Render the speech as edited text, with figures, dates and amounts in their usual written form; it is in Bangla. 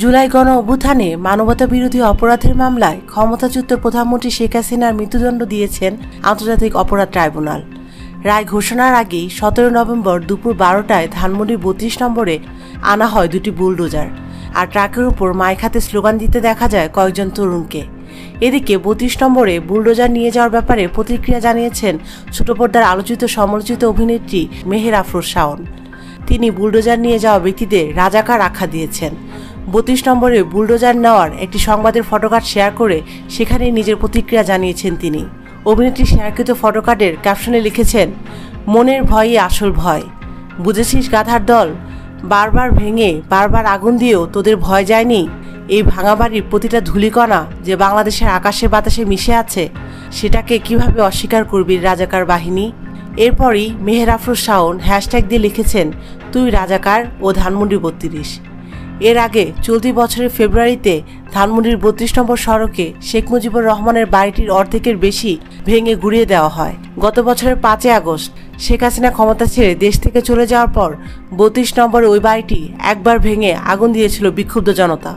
জুলাই গণ অভ্যুত্থানে মানবতাবিরোধী অপরাধের মামলায় ক্ষমতাচ্যুত প্রধানমন্ত্রী শেখ হাসিনার মৃত্যুদণ্ড দিয়েছেন আন্তর্জাতিক অপরাধ ট্রাইব্যুনাল। রায় ঘোষণার আগেই 17 নভেম্বর দুপুর 12টায় ধানমন্ডির 32 নম্বরে আনা হয় দুটি বুলডোজার, আর ট্রাকের উপর মাইক হাতে স্লোগান দিতে দেখা যায় কয়েকজন তরুণকে। এদিকে 32 নম্বরে বুলডোজার নিয়ে যাওয়ার ব্যাপারে প্রতিক্রিয়া জানিয়েছেন ছোট পর্দার আলোচিত সমালোচিত অভিনেত্রী মেহের আফরোজ শাওন। তিনি বুলডোজার নিয়ে যাওয়া ব্যক্তিদের রাজাকার আখ্যা দিয়েছেন। 32 নম্বরে বুলডোজার নেওয়ার একটি সংবাদের ফটোকার্ড শেয়ার করে সেখানেই নিজের প্রতিক্রিয়া জানিয়েছেন তিনি। অভিনেত্রী শেয়ারকৃত ফটোকার্ডের ক্যাপশনে লিখেছেন, মনের ভয়ই আসল ভয়, বুঝেছিস গাধার দল, বারবার ভেঙে বারবার আগুন দিয়েও তোদের ভয় যায়নি। এই ভাঙা বাড়ির প্রতিটা ধূলিকণা যে বাংলাদেশের আকাশে বাতাসে মিশে আছে, সেটাকে কিভাবে অস্বীকার করবি রাজাকার বাহিনী। এরপরই মেহের আফরোজ শাওন হ্যাশট্যাগ দিয়ে লিখেছেন, তুই রাজাকার ও ধানমন্ডি 32। এর আগে চলতি বছরের ফেব্রুয়ারিতে ধানমন্ডির 32 নম্বর সড়কে শেখ মুজিবুর রহমানের বাড়িটির অর্ধেকের বেশি ভেঙে গুঁড়িয়ে দেওয়া হয়। গত বছরের 5 আগস্ট শেখ হাসিনা ক্ষমতা ছেড়ে দেশ থেকে চলে যাওয়ার পর 32 নম্বরে ওই বাড়িটি একবার ভেঙে আগুন দিয়েছিল বিক্ষুব্ধ জনতা।